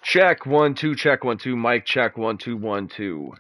Check 1 2, check 1 2, mic check 1 2 1 2.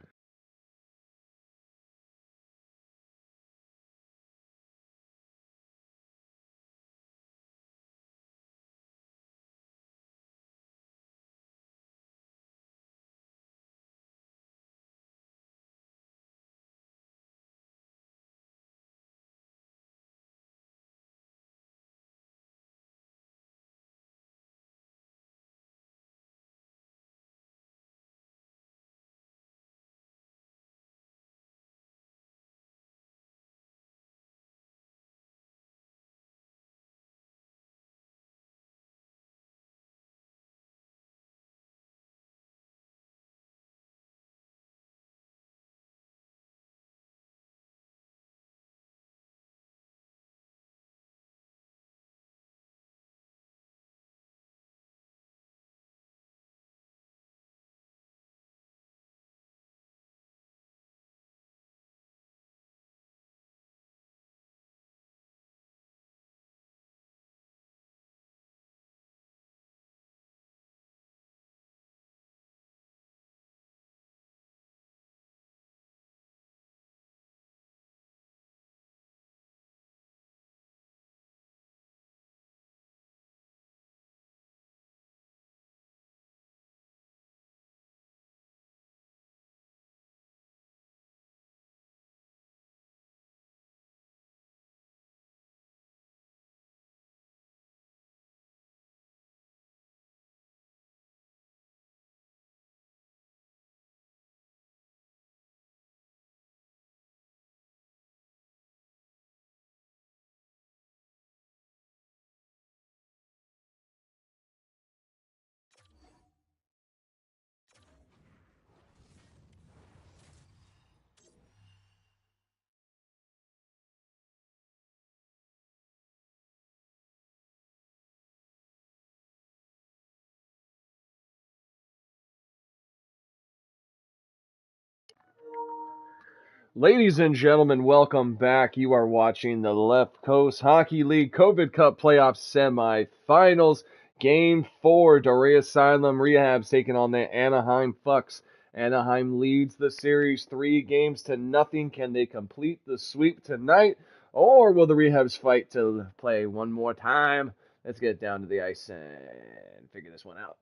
Ladies and gentlemen, welcome back. You are watching the Left Coast Hockey League COVID Cup Playoff Semifinals. Game 4, Dorea Asylum Re-Habs taking on the Anaheim Fucks. Anaheim leads the series 3-0. Can they complete the sweep tonight? Or will the Re-Habs fight to play one more time? Let's get down to the ice and figure this one out.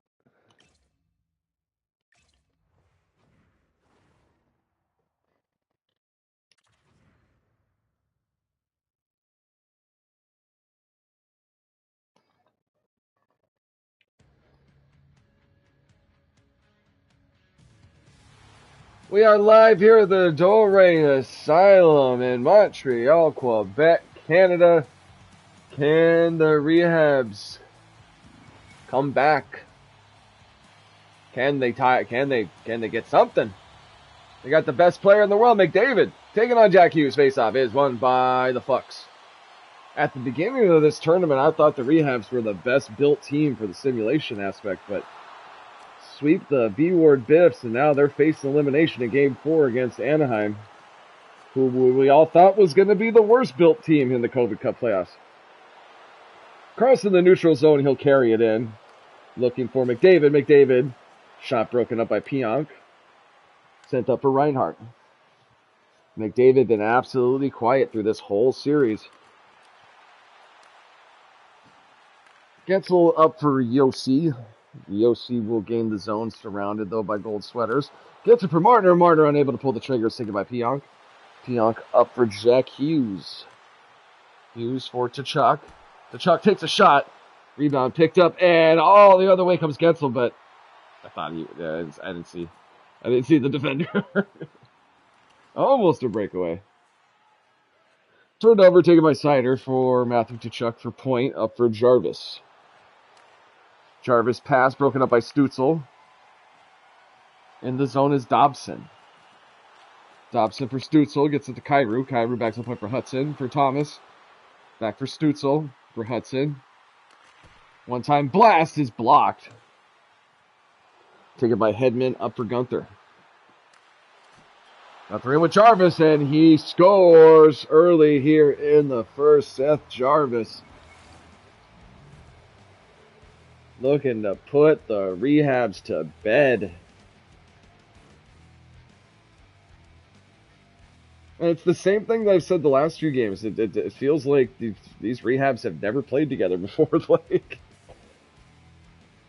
We are live here at the Dorea Asylum in Montreal, Quebec, Canada. Can the Re-Habs come back? Can they tie? Can they get something? They got the best player in the world, McDavid, taking on Jack Hughes. Face-off is won by the Fucks. At the beginning of this tournament, I thought the Re-Habs were the best built team for the simulation aspect, but sweep the B-Ward Biffs, and now they're facing elimination in Game 4 against Anaheim, who we all thought was going to be the worst built team in the COVID Cup playoffs. Crossing the neutral zone, he'll carry it in. Looking for McDavid. McDavid, shot broken up by Pionk. Sent up for Reinhardt. McDavid been absolutely quiet through this whole series. Gensel up for Yossi. Yossi will gain the zone, surrounded though by gold sweaters. Gets it for Marner. Marner unable to pull the trigger, taken by Pionk. Pionk up for Jack Hughes. Hughes for Tkachuk. Tkachuk takes a shot. Rebound picked up, and the other way comes Gensel, but I thought I didn't see the defender. Almost a breakaway. Turned over, taken by Sider for Matthew Tkachuk for point, up for Jarvis. Jarvis pass broken up by Stützle. In the zone is Dobson. Dobson for Stützle, gets it to Kyrou. Kyrou backs up point for Hudson, for Thomas. Back for Stützle, for Hudson. One-time blast is blocked. Taken by Hedman, up for Gunther. Gunther in with Jarvis, and he scores early here in the first. Seth Jarvis looking to put the Re-Habs to bed. And it's the same thing that I've said the last few games. It feels like these Re-Habs have never played together before. Like,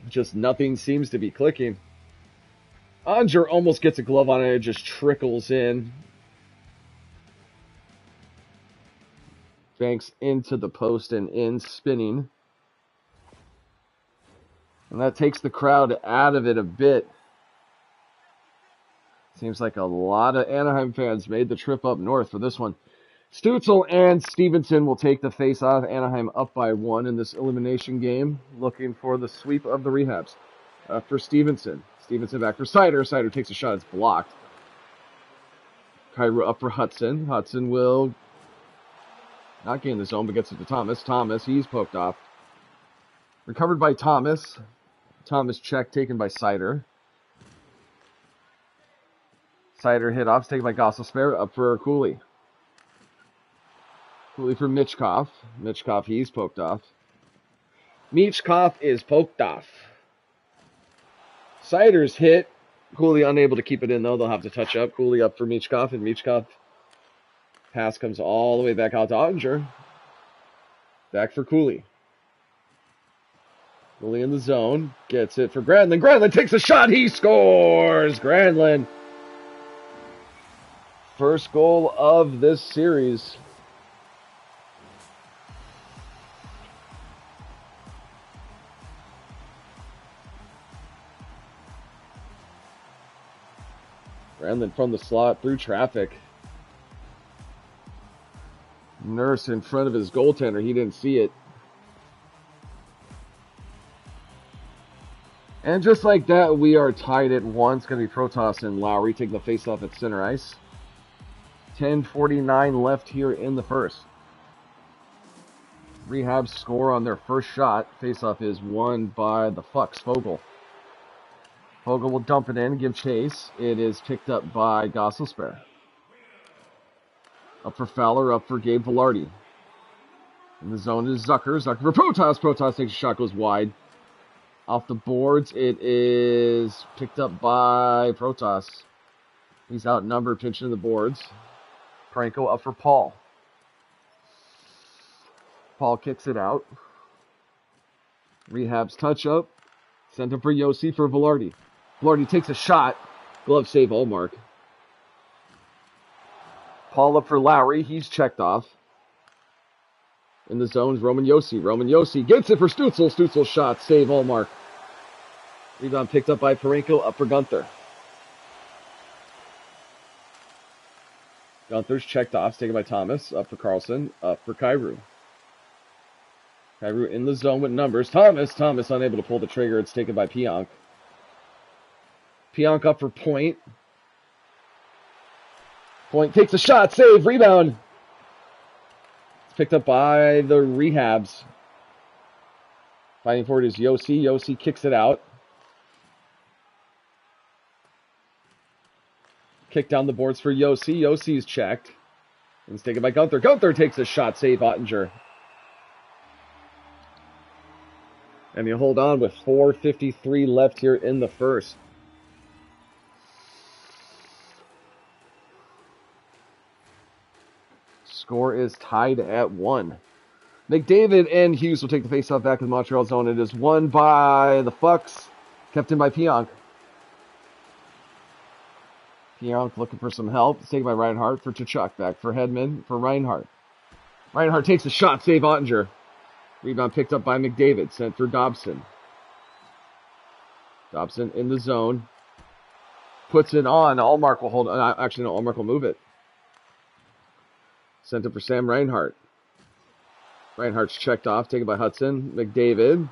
just nothing seems to be clicking. Onger almost gets a glove on it. It just trickles in. Banks into the post and in, spinning. And that takes the crowd out of it a bit. Seems like a lot of Anaheim fans made the trip up north for this one. Stützle and Stevenson will take the face-off. Anaheim up by 1 in this elimination game, looking for the sweep of the Re-Habs. For Stevenson. Stevenson back for Seider. Seider takes a shot. It's blocked. Kyrou up for Hudson. Hudson will not gain the zone, but gets it to Thomas. Thomas, he's poked off. Recovered by Thomas. Thomas check taken by Seider. Seider hit off, taken by Gosselspare, up for Cooley. Cooley for Michkov. Michkov, he's poked off. Michkov is poked off. Seider's hit. Cooley unable to keep it in, though. They'll have to touch up. Cooley up for Michkov, and Michkov pass comes all the way back out to Ottinger. Back for Cooley. Cooley in the zone. Gets it for Granlund. Granlund takes a shot. He scores! Granlund. First goal of this series. Granlund from the slot through traffic. Nurse in front of his goaltender. He didn't see it. And just like that, we are tied at 1. It's going to be Protas and Lowry taking the faceoff at center ice. 10:49 left here in the first. Re-Habs score on their first shot. Faceoff is won by the Fucks, Fogle. Fogle will dump it in, give chase. It is picked up by Gosselspare. Up for Fowler, up for Gabe Vilardi. In the zone is Zucker. Zucker for Protas. Protas takes a shot, goes wide. Off the boards, it is picked up by Protas. He's outnumbered, pinching the boards. Franco up for Paul. Paul kicks it out. Re-Habs touch up. Sent him for Yossi for Vilardi. Vilardi takes a shot. Glove save, Allmark. Paul up for Lowry. He's checked off. In the zones, Roman Yossi. Roman Yossi gets it for Stützle. Stützle shot, save, Allmark. Rebound picked up by Parenko, up for Gunther. Gunther's checked off, taken by Thomas. Up for Carlson, up for Kyrou. Kyrou in the zone with numbers. Thomas unable to pull the trigger. It's taken by Pionk. Pionk up for Point. Point takes a shot, save, rebound. It's picked up by the Re-Habs. Fighting for it is Yossi. Yossi kicks it out. Kick down the boards for Yossi. Yossi's checked. And it's taken by Gunther. Gunther takes a shot, save Ottinger. And you hold on with 4:53 left here in the first. Score is tied at 1. McDavid and Hughes will take the faceoff back in the Montreal zone. It is won by the Fucks, kept in by Pionk. Pionk looking for some help. It's taken by Reinhart for Tkachuk. Back for Hedman for Reinhart. Reinhart takes a shot, save Ottinger. Rebound picked up by McDavid, sent for Dobson. Dobson in the zone. Puts it on. Allmark will hold on. Actually, no, Allmark will move it. Sent it for Sam Reinhart. Reinhart's checked off, taken by Hudson. McDavid.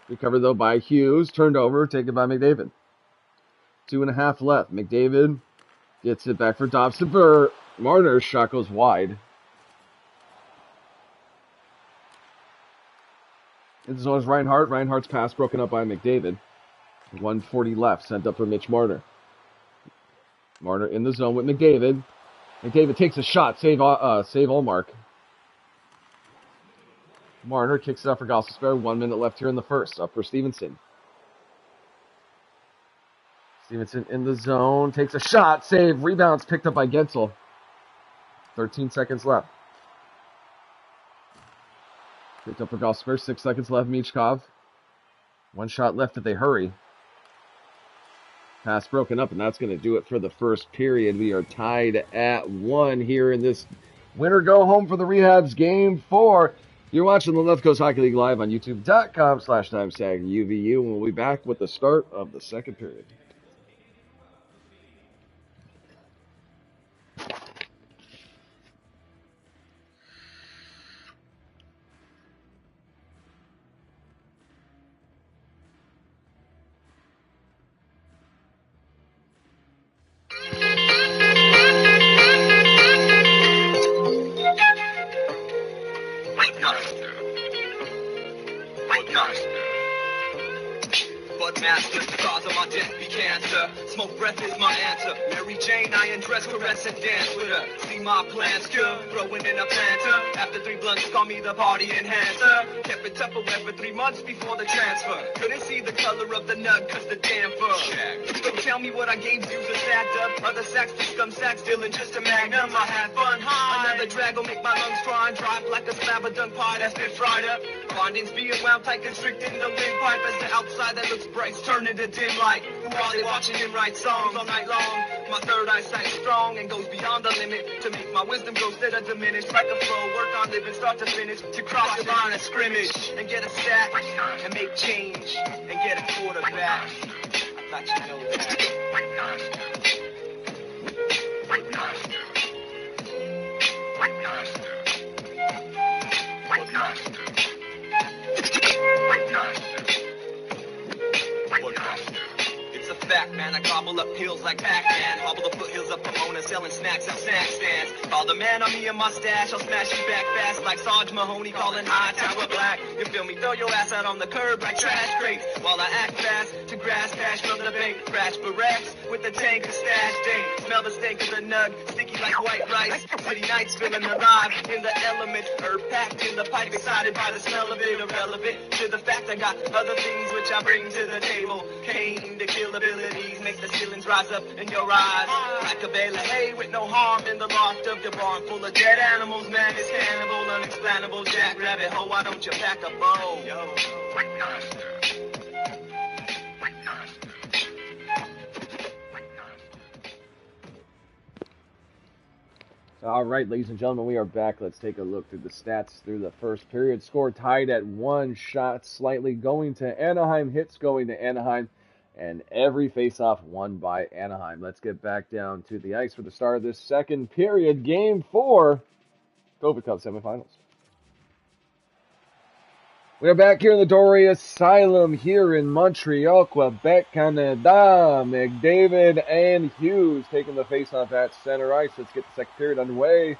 Recovered, though, by Hughes. Turned over, taken by McDavid. 2.5 left. McDavid gets it back for Dobson. For Marner's shot goes wide. In the zone is Reinhart. Reinhart's pass broken up by McDavid. 1:40 left. Sent up for Mitch Marner. Marner in the zone with McDavid. McDavid takes a shot. Save Allmark. Marner kicks it out for Gosselspierre. 1 minute left here in the first. Up for Stevenson. Stevenson in the zone. Takes a shot. Save. Rebounds picked up by Gensel. 13 seconds left. Picked up for Gosselspierre. 6 seconds left. Michkov. 1 shot left if they hurry. Pass broken up, and that's going to do it for the first period. We are tied at 1 here in this winner go home for the Re-Habs game 4. You're watching the Left Coast Hockey League live on youtube.com/timesagUVU, and we'll be back with the start of the second period. Smoke breath is my answer. Mary Jane, I undress, caress, and dance with her. See my plans good, throwing in a planter. After 3 blunts, call me the party enhancer. Kept it Tupperware for 3 months before the transfer. Couldn't see the color of the nut, cause the damn fur. Don't tell me what I gave you to stacked up. Other sacks to scum sacks, stealing just a magnum. I had fun, another drag will make my lungs dry and drop like a slab of done pie that's been fried up. Bondings being wound tight, constricted in the windpipe. As the outside that looks bright, turn into dim light. While they watching him write songs all night long. My third eyesight strong and goes beyond the limit to make my wisdom grow instead of diminish. Like a flow, work on living start to finish. To cross the line of scrimmage and get a sack and make change and get a quarterback. I thought you know that. It's a fact, man. I gobble up hills like Pac-Man. Hobble the foothills of Pomona, selling snacks at snack stands. Call the man on me and my stash. I'll smash you back fast like Sarge Mahoney calling high tower black. You feel me? Throw your ass out on the curb like trash crates while I act fast to grass patch from the bank. Crash barracks with the tank and stash date. Smell the stink of the nug, sticky like white rice. City nights feeling alive in the element. Herb packed in the pipe, excited by the smell of it. Irrelevant to the fact I got other things which I bring to the table. Came to kill abilities, make the ceilings rise up in your eyes. Like a bale of hay with no harm in the loft of your barn full of dead animals. Man, it's cannibal, unexplainable jackrabbit. Ho, why don't you pack a bow? Yo. All right, ladies and gentlemen, we are back. Let's take a look through the stats through the first period. Score tied at 1, shots slightly going to Anaheim, hits going to Anaheim, and every faceoff won by Anaheim. Let's get back down to the ice for the start of this second period. Game 4, COVID Cup semifinals. We are back here in the Dorea Asylum here in Montreal, Quebec, Canada. McDavid and Hughes taking the faceoff at center ice. Let's get the second period underway.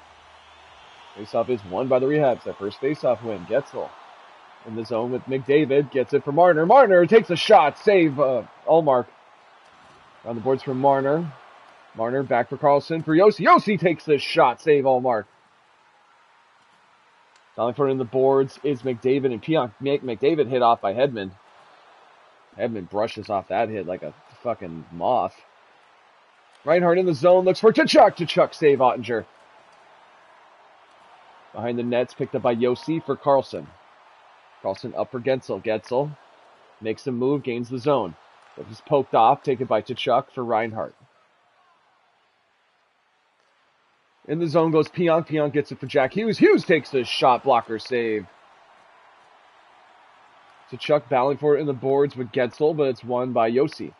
Faceoff is won by the Re-Habs. Their first faceoff win. Getzel in the zone with McDavid. Gets it for Marner. Marner takes a shot. Save Ullmark. On the boards for Marner. Marner back for Carlson for Yossi. Yossi takes the shot. Save Ullmark. Down for in the boards is McDavid, and Pionk make McDavid hit off by Hedman. Hedman brushes off that hit like a fucking moth. Reinhardt in the zone, looks for Tkachuk. Tkachuk save Ottinger. Behind the nets, picked up by Yossi for Carlson. Carlson up for Gensel. Gensel makes a move, gains the zone. But he's poked off, taken by Tkachuk for Reinhardt. In the zone goes Pionk. Pionk gets it for Jack Hughes. Hughes takes the shot blocker save. Tkachuk battling for it in the boards with Gensel, but it's won by Yossi.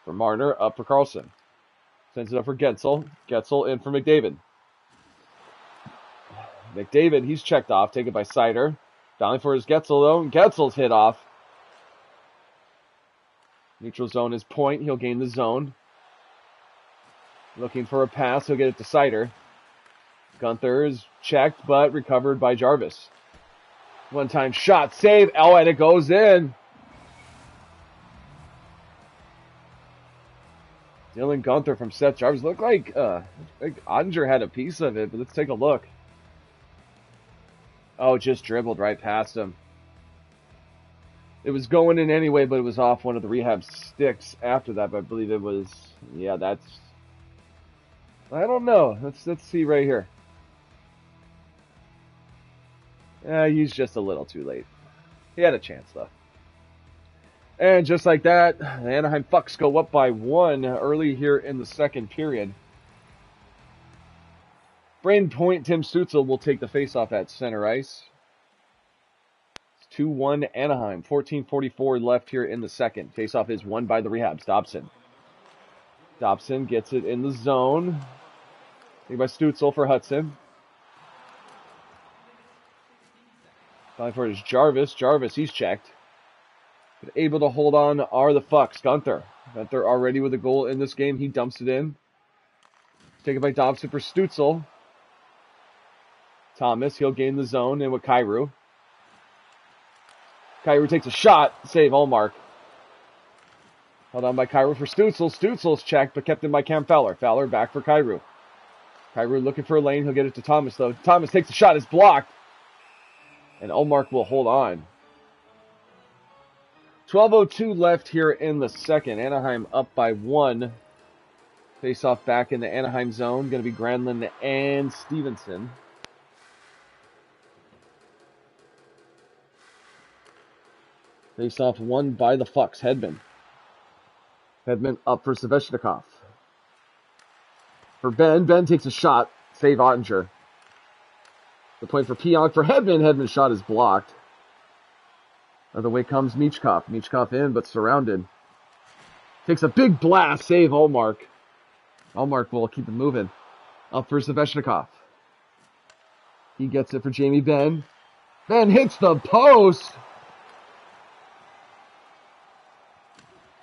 For Marner, up for Carlson. Sends it up for Gensel. Gensel in for McDavid. McDavid, he's checked off, taken by Seider. Battling for his Gensel though. Gensel's hit off. Neutral zone is Point. He'll gain the zone. Looking for a pass. He'll get it to Seider. Gunther is checked, but recovered by Jarvis. One-time shot. Save. Oh, and it goes in. Dylan Gunther from Seth Jarvis. Looked like Ottinger had a piece of it, but let's take a look. Oh, just dribbled right past him. It was going in anyway, but it was off one of the rehab sticks after that. But I believe it was, yeah, that's, I don't know. Let's see right here. He's just a little too late. He had a chance, though. And just like that, the Anaheim Fucks go up by 1 early here in the second period. Brain Point, Tim Stutzel will take the faceoff at center ice. It's 2-1 Anaheim. 14:44 left here in the second. Faceoff is won by the Re-Habs. Dobson gets it in the zone. Taken by Stutzel for Hudson. Calling for it is Jarvis. Jarvis, he's checked. But able to hold on are the Fucks. Gunther already with a goal in this game. He dumps it in. Taken by Dobson for Stutzel. Thomas, he'll gain the zone in with Kyrou. Kyrou takes a shot. Save Allmark. Held on by Kyrou for Stutzel. Stutzel's checked, but kept in by Cam Fowler. Fowler back for Kyrou. Kyrou looking for a lane. He'll get it to Thomas, though. Thomas takes a shot. It's blocked. And Allmark will hold on. 12:02 left here in the second. Anaheim up by 1. Face-off back in the Anaheim zone. Going to be Granlund and Stevenson. Face-off won by the Fucks. Hedman up for Svechnikov. For Ben. Ben takes a shot. Save Ottinger. The point for Pionk for Hedman. Hedman's shot is blocked. Other way comes Michkov. Michkov in, but surrounded. Takes a big blast. Save Allmark. Allmark will keep it moving. Up for Svechnikov. He gets it for Jamie Benn. Ben hits the post.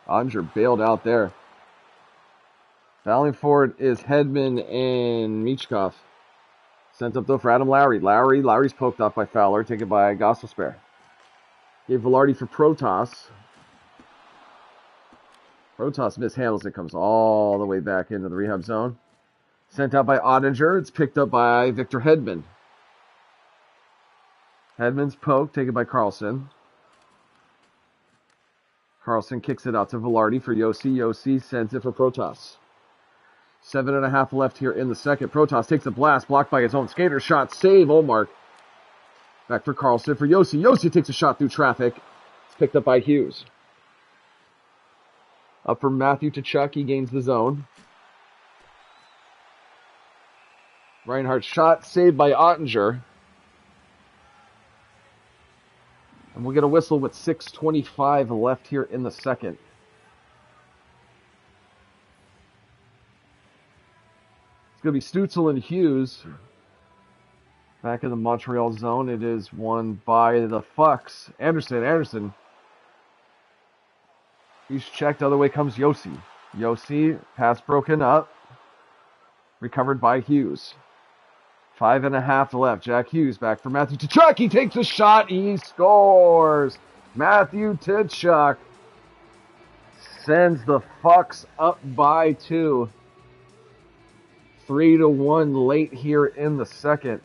Ottinger bailed out there. Fouling for it is Hedman and Michkov. Sent up though for Adam Lowry. Lowry's poked off by Fowler, taken by Gosselspare. Gave Velarde for Protas. Protas mishandles it, comes all the way back into the rehab zone. Sent out by Ottinger. It's picked up by Victor Hedman. Hedman's poke, taken by Carlson. Carlson kicks it out to Velarde for Yossi. Yossi sends it for Protas. 7.5 left here in the second. Protas takes a blast, blocked by his own skater. Shot, save Allmark. Back for Carlson for Yossi. Yossi takes a shot through traffic. It's picked up by Hughes. Up for Matthew Tkachuk. He gains the zone. Reinhardt's shot, saved by Ottinger. And we'll get a whistle with 6:25 left here in the second. It's going to be Stutzel and Hughes. Back in the Montreal zone. It is won by the Fucks. Anderson. He's checked. Other way comes Yossi. Yossi, pass broken up. Recovered by Hughes. 5.5 left. Jack Hughes back for Matthew Tkachuk. He takes a shot. He scores. Matthew Tkachuk sends the Fucks up by 2. 3-1 late here in the second.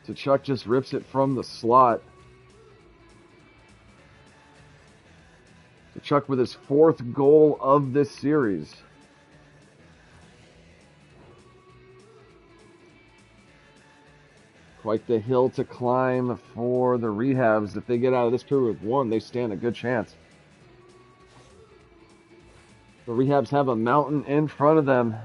Tkachuk just rips it from the slot. Tkachuk with his 4th goal of this series. Quite the hill to climb for the Re-Habs. If they get out of this period with 1, they stand a good chance. The Re-Habs have a mountain in front of them.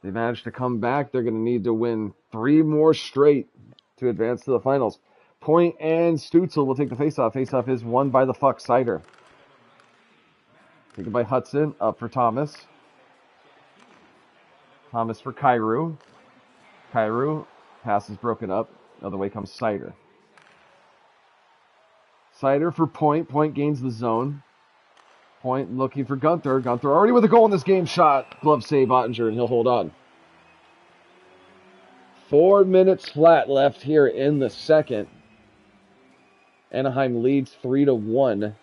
They managed to come back. They're going to need to win 3 more straight to advance to the finals. Point and Stutzel will take the faceoff. Faceoff is won by the Fuck Sider. Taken by Hudson. Up for Thomas. Thomas for Kyrou. Kyrou. Pass is broken up. Other way comes Sider. Sider for Point. Point gains the zone. Point looking for Gunther. Gunther already with a goal in this game. Shot. Glove save Ottinger, and he'll hold on. 4 minutes flat left here in the second. Anaheim leads 3-1.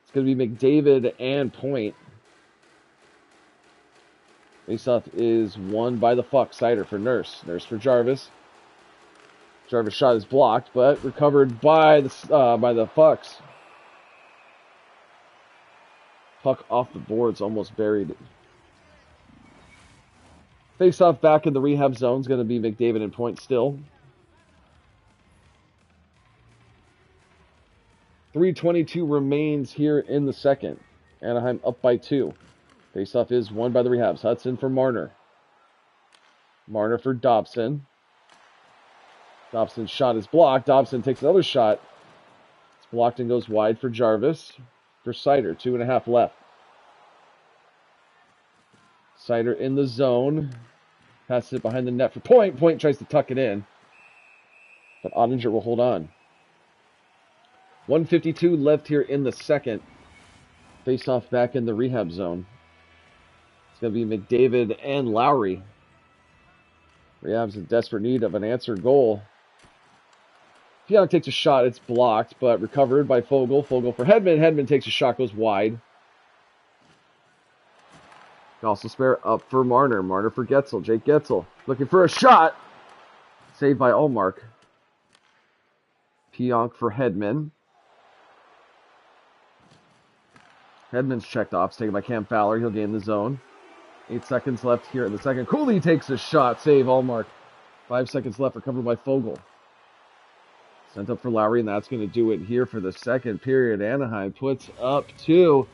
It's going to be McDavid and Point. Faceoff is won by the Fuck. Sider for Nurse. Nurse for Jarvis. Jarvis' shot is blocked, but recovered by the Fucks. Puck off the boards, almost buried. Faceoff back in the rehab zone is going to be McDavid in point still. 3:22 remains here in the second. Anaheim up by 2. Faceoff is won by the Rehabs. Hudson for Marner. Marner for Dobson. Dobson's shot is blocked. Dobson takes another shot. It's blocked and goes wide for Jarvis. For Sider, 2.5 left. Sider in the zone. Passes it behind the net for Point. Point tries to tuck it in. But Ottinger will hold on. 1:52 left here in the second. Face-off back in the rehab zone. It's going to be McDavid and Lowry. Rehab's in desperate need of an answered goal. Pionk takes a shot. It's blocked, but recovered by Fogle. Fogle for Hedman. Hedman takes a shot, goes wide. Also spare up for Marner. Marner for Getzel. Jake Getzel looking for a shot. Saved by Allmark. Pionk for Hedman. Hedman's checked off. It's taken by Cam Fowler. He'll gain the zone. 8 seconds left here in the second. Cooley takes a shot. Save Allmark. 5 seconds left. Recovered by Fogle. Sent up for Lowry, and that's going to do it here for the second period. Anaheim puts up 2.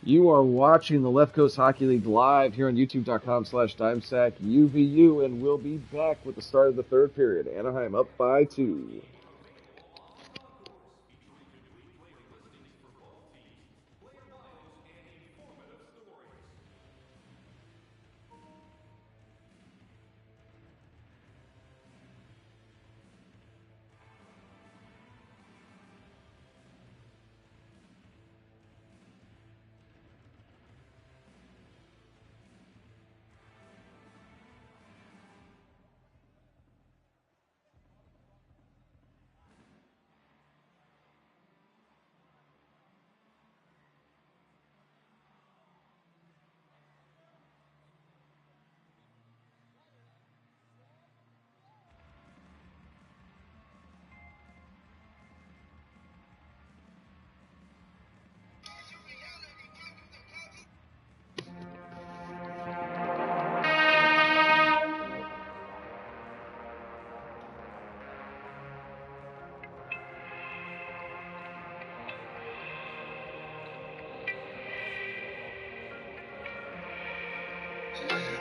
You are watching the Left Coast Hockey League live here on youtube.com/DimesacUVU, and we'll be back with the start of the third period. Anaheim up by 2.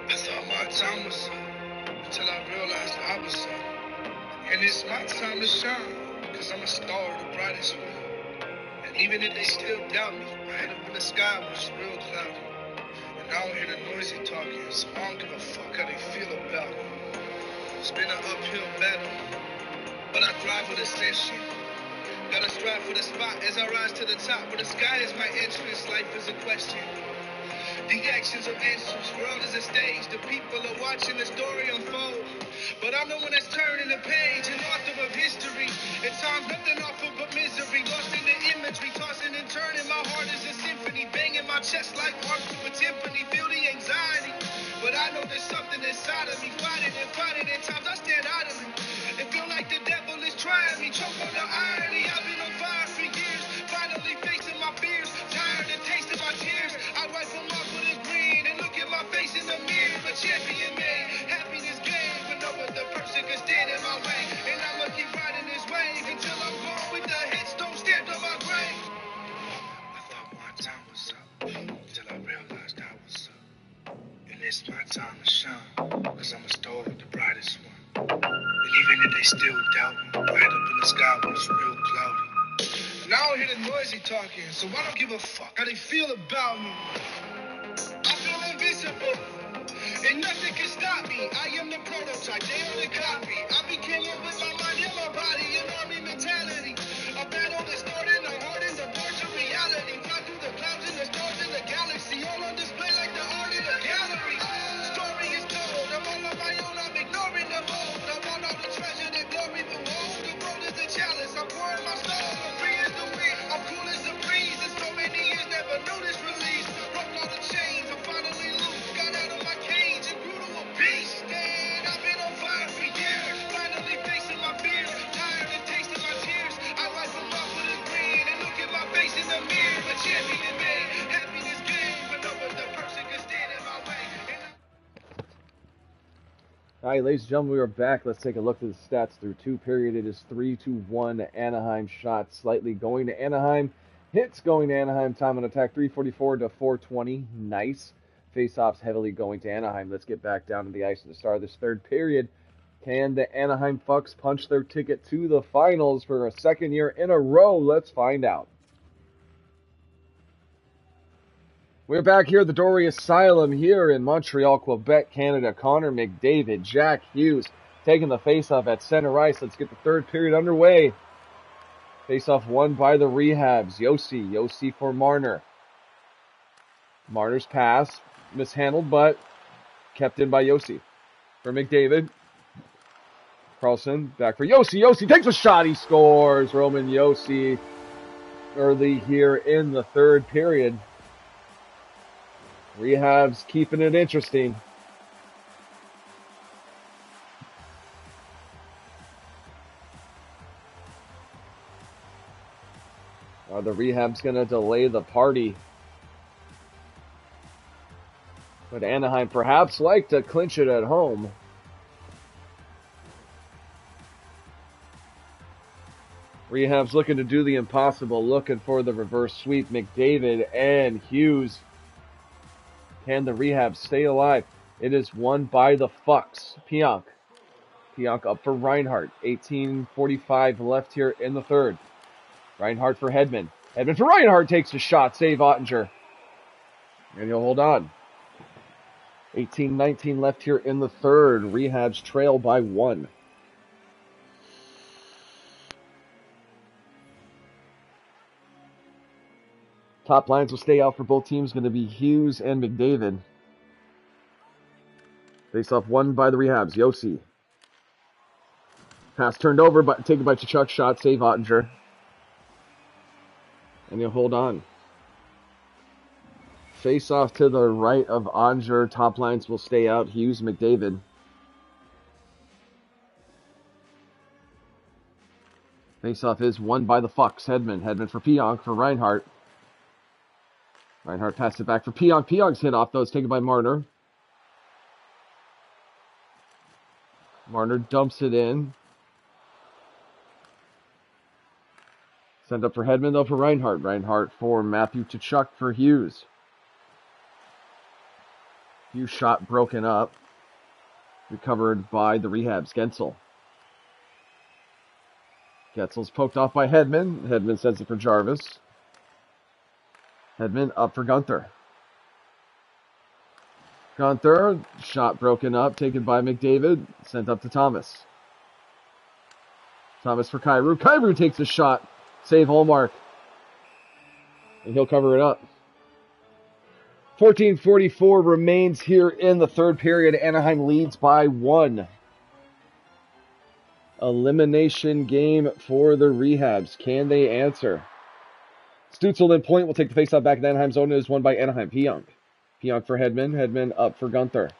I thought my time was up until I realized I was up. And it's my time to shine, cause I'm a star, the brightest one. And even if they still doubt me, I had up in the sky was real cloudy. And I don't hear the noisy talking, so I don't give a fuck how they feel about me. It's been an uphill battle, but I thrive with ascension. Gotta strive for the spot as I rise to the top, where the sky is my entrance, life is a question. The actions are answers, world is a stage, the people are watching the story unfold. But I'm the one that's turning the page, an author of history. At times nothing offer but misery, lost in the imagery, tossing and turning. My heart is a symphony, banging my chest like heart with timpani, feel the anxiety. But I know there's something inside of me, fighting and fighting. At times I stand idly, and feel like the devil is trying me, choke on the irony. I've been on fire for years, finally facing my fears, tired of tasting my tears. I wipe them off with a grin and look at my face in the mirror. A champion made, happiness gained, but no other person can stand in my way. And I'ma keep riding this wave until I'm gone with the headstone stamped on my grave. I thought my time was up until I realized I was up. And it's my time to shine, cause I'm a star, the brightest one. And even if they still doubt me, right up in the sky when it's real cloudy. And I don't hear the noisy talking, so I don't give a fuck how they feel about me. I feel invincible, and nothing can stop me. I am the prototype, they only copy. I became one with my mind and my body, an army mentality. A battle that started in the heart and the birth of reality. Fly through the clouds and the stars in the galaxy, all on display like the art in a gallery. Story is told, I'm all on my own, I'm ignoring the mold. I want all the treasure that glory behold. The world is a chalice, I'm pouring my soul. I'm free as the wind, I'm cool as the breeze. In so many years, never knew this release. Broke all the chains, I'm finally loose. Got out of my cage, All right, ladies and gentlemen, we are back. Let's take a look at the stats through two period. It is 3-1 Anaheim. Shots slightly going to Anaheim. Hits going to Anaheim. Time on attack 344 to 420. Nice. Faceoffs heavily going to Anaheim. Let's get back down to the ice at the start of this third period. Can the Anaheim Fucks punch their ticket to the finals for a second year in a row? Let's find out. We're back here at the Dorea Asylum here in Montreal, Quebec, Canada. Connor McDavid, Jack Hughes taking the faceoff at center ice. Let's get the third period underway. Faceoff won by the Re-Habs. Yossi for Marner. Marner's pass mishandled, but kept in by Yossi. For McDavid. Carlson back for Yossi. Yossi takes a shot. He scores. Roman Yossi early here in the third period. Rehab's keeping it interesting. The Rehab's going to delay the party. But Anaheim perhaps like to clinch it at home. Rehab's looking to do the impossible, looking for the reverse sweep. McDavid and Hughes. Can the Rehab stay alive? It is won by the Fucks. Pionk. Pionk up for Reinhart. 18:45 left here in the third. Reinhart for Hedman. Hedman for Reinhart takes a shot. Save Ottinger. And he'll hold on. 18:19 left here in the third. Rehab's trail by 1. Top lines will stay out for both teams. Going to be Hughes and McDavid. Face-off won by the Rehabs. Yossi. Pass turned over, but taken by Tkachuk. Shot, save Ottinger. And he'll hold on. Face-off to the right of Ottinger. Top lines will stay out. Hughes, McDavid. Face-off is won by the Fucks. Hedman for Pionk for Reinhart. Reinhart passed it back for Pionk. Pionk's hit off, though. It's taken by Marner. Marner dumps it in. Sent up for Hedman, though, for Reinhart. Reinhart for Matthew Tkachuk for Hughes. Hughes shot broken up. Recovered by the Rehabs. Gensel. Getzel's poked off by Hedman. Hedman sends it for Jarvis. Hedman up for Gunther. Gunther, shot broken up, taken by McDavid, sent up to Thomas. Thomas for Kyrou. Kyrou takes a shot, save Hallmark. And he'll cover it up. 14:44 remains here in the third period. Anaheim leads by 1. Elimination game for the Rehabs. Can they answer? Stützle in point will take the faceoff back in Anaheim zone. It is won by Anaheim. Pionk. Pionk for Hedman. Hedman up for Gunther.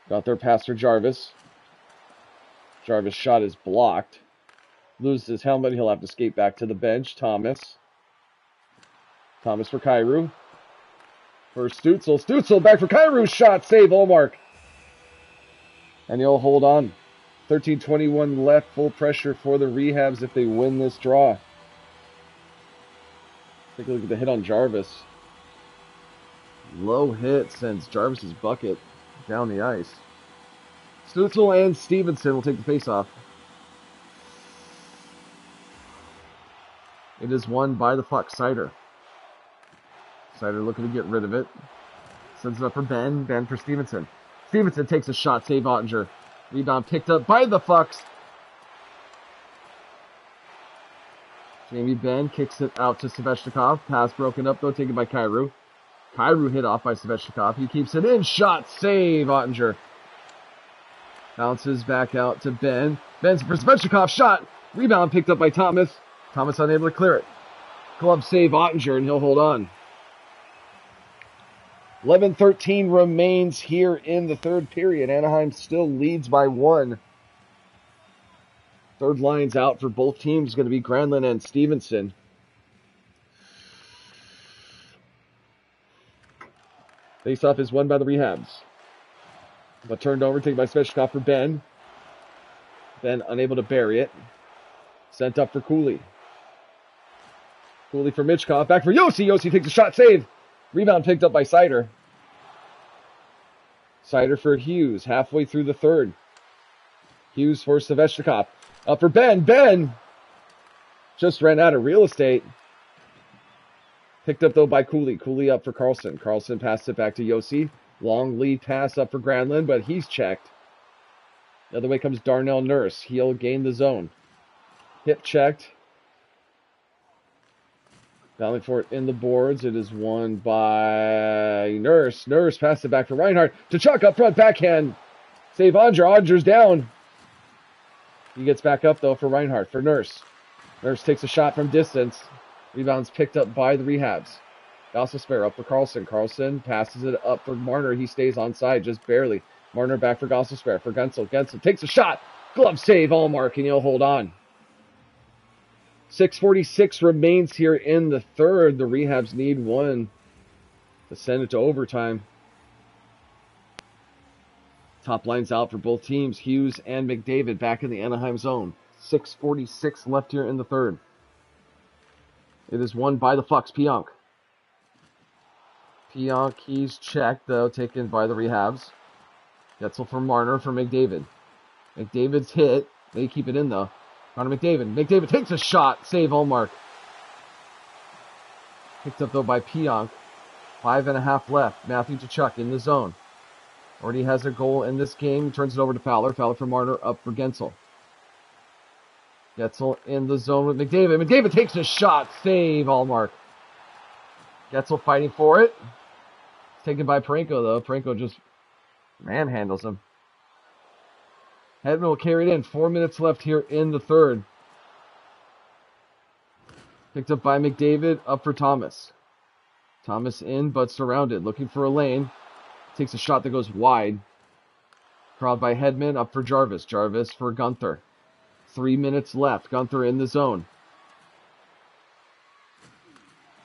Gunther pass for Jarvis. Jarvis' shot is blocked. Loses his helmet. He'll have to skate back to the bench. Thomas. Thomas for Kyrou. For Stützle. Stützle back for Kyrou. Shot. Save Olmark. And he'll hold on. 13:21 left. Full pressure for the Rehabs if they win this draw. Take a look at the hit on Jarvis. Low hit sends Jarvis's bucket down the ice. Stützle and Stevenson will take the faceoff. It is won by the puck. Sider. Sider looking to get rid of it. Sends it up for Ben. Ben for Stevenson. Stevenson takes a shot. Save Ottinger. Rebound picked up by the Fucks. Jamie Benn kicks it out to Svechnikov. Pass broken up, though, taken by Kyrou. Kyrou hit off by Svechnikov. He keeps it in. Shot. Save Ottinger. Bounces back out to Ben. Ben's for Svechnikov. Shot. Rebound picked up by Thomas. Thomas unable to clear it. Glove save Ottinger, and he'll hold on. 11:13 remains here in the third period. Anaheim still leads by 1. Third line's out for both teams. Going to be Granlund and Stevenson. Faceoff is won by the Rehabs. But turned over, taken by Svechnikov for Ben. Ben unable to bury it. Sent up for Cooley. Cooley for Michkov. Back for Yossi. Yossi takes a shot. Save. Rebound picked up by Seider. Seider for Hughes. Halfway through the third. Hughes for Svechnikov. Up for Ben. Ben just ran out of real estate. Picked up, though, by Cooley. Cooley up for Carlson. Carlson passed it back to Yossi. Long lead pass up for Granlund, but he's checked. The other way comes Darnell Nurse. He'll gain the zone. Hip checked. Battling for it in the boards. It is won by Nurse. Nurse passed it back for Reinhardt. To Chuck up front, backhand. Save Andre. Andre's down. He gets back up, though, for Reinhardt. For Nurse. Nurse takes a shot from distance. Rebounds picked up by the Re-Habs. Gossespierre up for Carlson. Carlson passes it up for Marner. He stays onside, just barely. Marner back for Gossespierre. For Gensel. Gensel takes a shot. Glove save, Allmark, and he'll hold on. 6:46 remains here in the third. The Re-Habs need one to send it to overtime. Top lines out for both teams. Hughes and McDavid back in the Anaheim zone. 6:46 left here in the third. It is won by the Fucks. Pionk. Pionk, he's checked, though, taken by the Re-Habs. Getzel for Marner for McDavid. McDavid's hit. They keep it in, though. Connor McDavid. McDavid takes a shot. Save Allmark. Picked up, though, by Pionk. 5.5 left. Matthew Tkachuk in the zone. Already has a goal in this game. Turns it over to Fowler. Fowler for Marner. Up for Gensel. Getzel in the zone with McDavid. McDavid takes a shot. Save Allmark. Getzel fighting for it. It's taken by Parenko, though. Parenko just manhandles him. Hedman will carry it in. 4 minutes left here in the third. Picked up by McDavid. Up for Thomas. Thomas in, but surrounded. Looking for a lane. Takes a shot that goes wide. Crawled by Hedman. Up for Jarvis. Jarvis for Gunther. 3 minutes left. Gunther in the zone.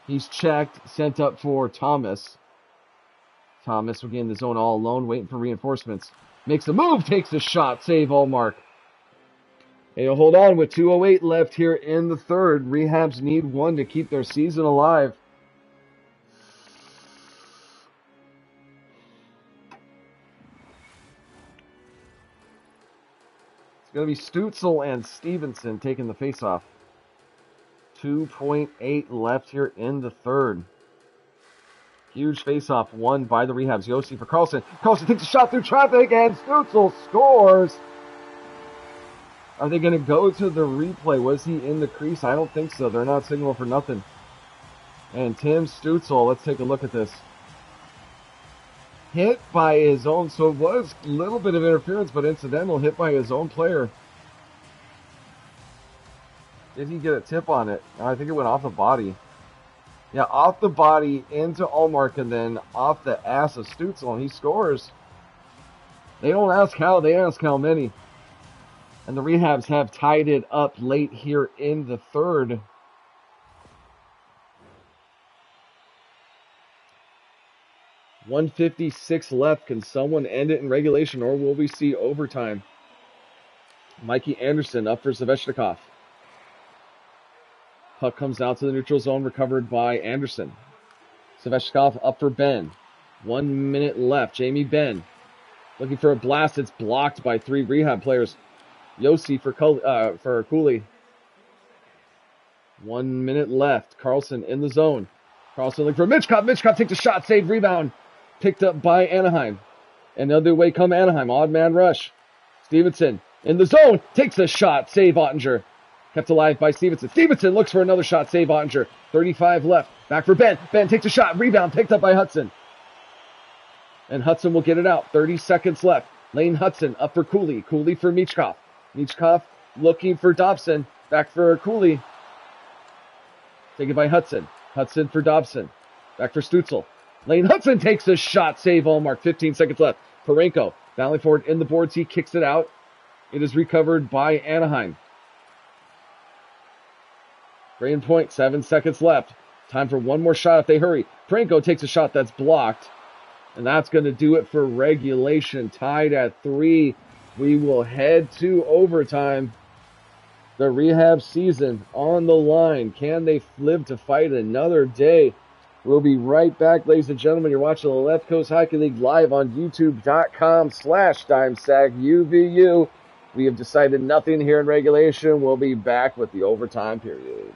He's checked. Sent up for Thomas. Thomas will gain the zone all alone. Waiting for reinforcements. Makes the move. Takes the shot. Save Allmark. And he'll hold on with 2:08 left here in the third. Re-Habs need one to keep their season alive. It's going to be Stützle and Stevenson taking the faceoff. 2:8 left here in the third. Huge faceoff won by the Re-Habs. Yossi for Carlson. Carlson takes a shot through traffic and Stützle scores. Are they going to go to the replay? Was he in the crease? I don't think so. They're not signaling for nothing. And Tim Stützle, let's take a look at this. Hit by his own, so it was a little bit of interference, but incidental, hit by his own player. Did he get a tip on it? I think it went off the body. Yeah, off the body into Allmark and then off the ass of Stützle, and he scores. They don't ask how, they ask how many. And the Re-Habs have tied it up late here in the third. .156 left. Can someone end it in regulation, or will we see overtime? Mikey Anderson up for Svechnikov. Puck comes out to the neutral zone, recovered by Anderson. Svechnikov up for Ben. 1 minute left. Jamie Benn looking for a blast. It's blocked by 3 Rehab players. Yossi for Cooley. 1 minute left. Carlson in the zone. Carlson looking for Michkov. Michkov takes a shot. Save, rebound. Picked up by Anaheim. And the other way come Anaheim. Odd man rush. Stevenson in the zone. Takes a shot. Save Ottinger. Kept alive by Stevenson. Stevenson looks for another shot. Save Ottinger. 35 left. Back for Ben. Ben takes a shot. Rebound picked up by Hudson. And Hudson will get it out. 30 seconds left. Lane Hudson up for Cooley. Cooley for Michkov. Michkov looking for Dobson. Back for Cooley. Taken by Hudson. Hudson for Dobson. Back for Stützle. Lane Hudson takes a shot. Save Allmark. 15 seconds left. Parenko battling forward in the boards. He kicks it out. It is recovered by Anaheim. Brain point. 7 seconds left. Time for one more shot if they hurry. Parenko takes a shot that's blocked. And that's going to do it for regulation. Tied at 3. We will head to overtime. The rehab season on the line. Can they live to fight another day? We'll be right back, ladies and gentlemen. You're watching the Left Coast Hockey League live on youtube.com/DimesagUVU. We have decided nothing here in regulation. We'll be back with the overtime period.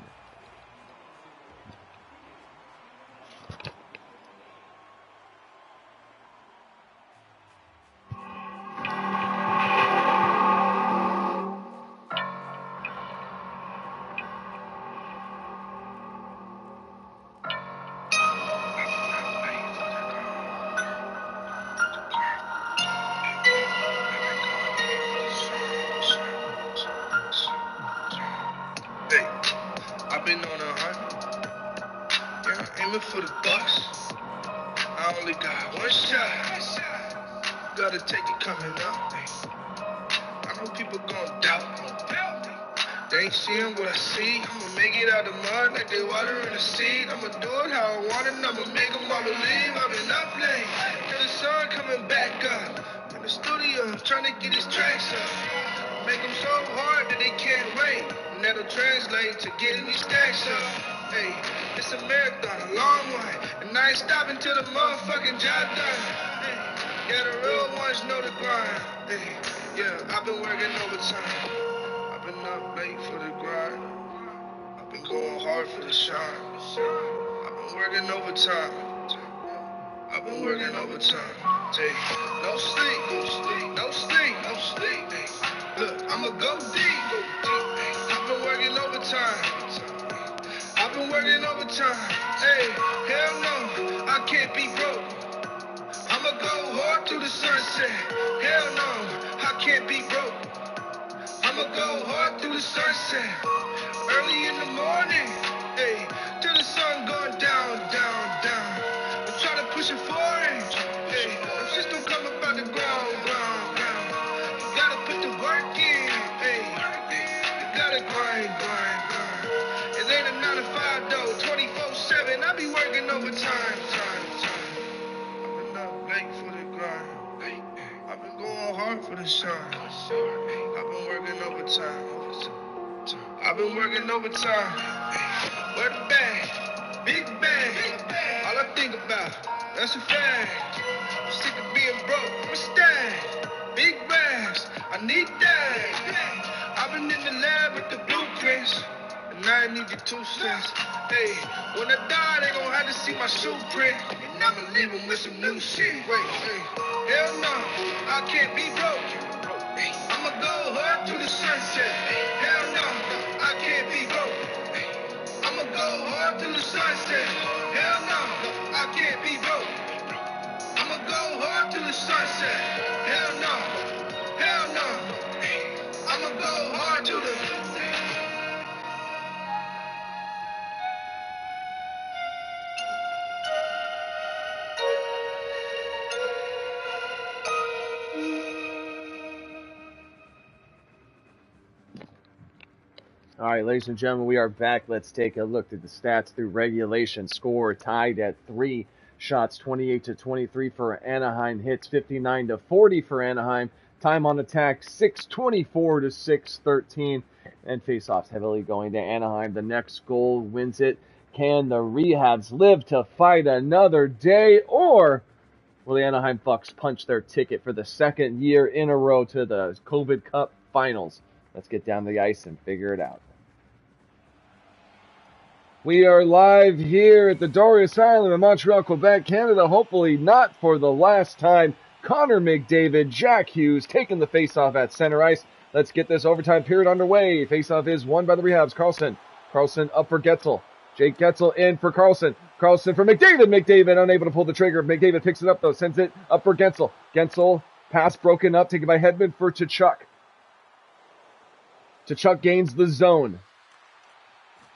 For the Bucks, I only got one shot. Gotta take it coming up. I know people gon' doubt me. They ain't seeing what I see. I'ma make it out the mud like they water in the seed. I'ma do it how I want it. I'ma make them all believe. I've been up late till the sun coming back up. In the studio, trying to get his tracks up. Make them so hard that they can't wait. And that'll translate to getting these stacks up. Hey, it's a marathon, a long one. And I ain't stopping till the motherfucking job done. Hey, yeah, the real ones know the grind. Hey, yeah, I've been working overtime. I've been up late for the grind. I've been going hard for the shine. I've been working overtime. I've been working overtime. Hey, no sleep, no sleep, no sleep, no sleep. Hey, look, I'ma go deep, go deep. Hey, I've been working overtime. I've been working overtime. Hey, hell no, I can't be broke. I'ma go hard to the sunset. Hell no, I can't be broke. I'ma go hard through the sunset. Early in the morning, hey, till the sun going down, down, down. I'm trying to push it forward. Hey, them shit don't come up out the ground, ground, ground. You gotta put the work in, hey. You gotta grind, grind, grind. It ain't a 9 to 5 though, 24/7. I be working overtime, time. I've been up late for the grind. I've been going hard for the shine. I've been working overtime. I've been working overtime. Where the bag? Big bag. All I think about, that's a fact. I'm sick of being broke. I'm a stack. Big bags. I need that. I've been in the lab with the blueprints. And I need your 2 cents. Hey, when I die, they gon' have to see my shoe print. And I'ma leave them with some new shit. Wait, hey. Hell no, I can't be broke. I'ma go hard through the sunset. Hell no, I can't be broke. I'ma go hard through the sunset. Hell no, I can't be broke. I'ma go hard through the sunset. Hell no, hell no. I'ma go hard through the All right, ladies and gentlemen, we are back. Let's take a look at the stats through regulation. Score tied at 3. Shots 28-23 for Anaheim. Hits 59-40 for Anaheim. Time on attack 6:24-6:13. And faceoffs heavily going to Anaheim. The next goal wins it. Can the Re-Habs live to fight another day, or will the Anaheim Bucks punch their ticket for the second year in a row to the COVID Cup Finals? Let's get down to the ice and figure it out. We are live here at the Dorea Asylum in Montreal, Quebec, Canada. Hopefully not for the last time. Connor McDavid, Jack Hughes taking the faceoff at center ice. Let's get this overtime period underway. Faceoff is won by the Re-Habs. Carlson up for Getzel. Jake Getzel in for Carlson. Carlson for McDavid. McDavid unable to pull the trigger. McDavid picks it up though. Sends it up for Getzel. Getzel pass broken up. Taken by Hedman for Tkachuk. Tkachuk gains the zone.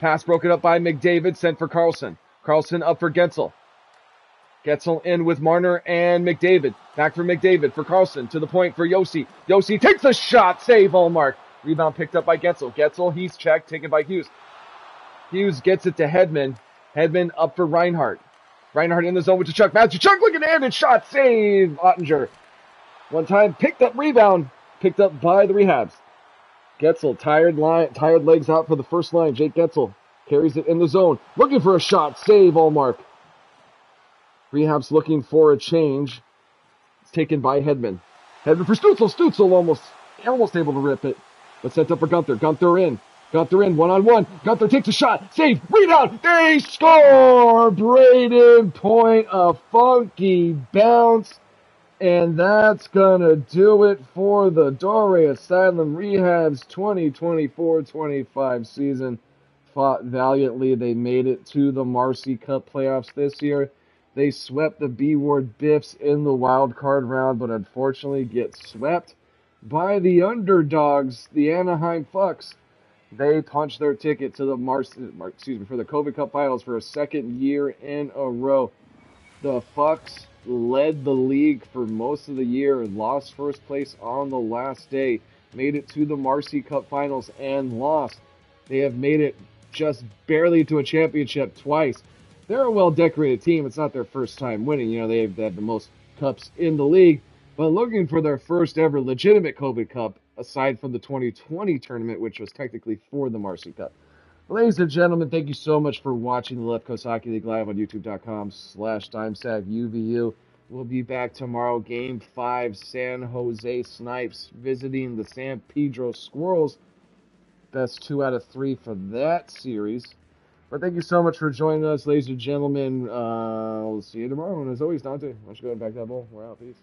Pass broken up by McDavid, sent for Carlson. Carlson up for Getzel. Getzel in with Marner and McDavid. Back for McDavid for Carlson. To the point for Yossi. Yossi takes the shot. Save Ullmark. Rebound picked up by Getzel. Getzel, he's checked. Taken by Hughes. Hughes gets it to Hedman. Hedman up for Reinhart. Reinhardt in the zone with Chuck. Matthew Chuck looking at it. Shot. Save. Ottinger. One time. Picked up. Rebound. Picked up by the Rehabs. Getzel. Tired legs out for the first line. Jake Getzel carries it in the zone. Looking for a shot. Save. Allmark. Rehabs looking for a change. It's taken by Hedman. Hedman for Stutzel. Stutzel almost able to rip it. But sent up for Gunther. Gunther in. One-on-one. Gunther takes a shot. Save. Rebound. They score. Braden Point. A funky bounce. And that's going to do it for the Dorea Asylum Rehabs 2024-25 season. Fought valiantly. They made it to the Marcy Cup playoffs this year. They swept the B-Ward Biffs in the wild card round, but unfortunately get swept by the underdogs, the Anaheim Fucks. They punched their ticket to the for the COVID Cup Finals for a second year in a row. The Fucks led the league for most of the year and lost first place on the last day. Made it to the Marcy Cup Finals and lost. They have made it just barely to a championship twice. They're a well-decorated team. It's not their first time winning. You know, they've had the most cups in the league. But looking for their first ever legitimate COVID Cup, aside from the 2020 tournament, which was technically for the Marcy Cup. Ladies and gentlemen, thank you so much for watching the Left Coast Hockey League live on youtube.com/TimesavUVU. We'll be back tomorrow, Game 5, San Jose Snipes visiting the San Pedro Squirrels. Best 2 out of 3 for that series. But thank you so much for joining us, ladies and gentlemen. We'll see you tomorrow. And as always, Dante, why don't you go ahead and back that ball? We're out. Peace.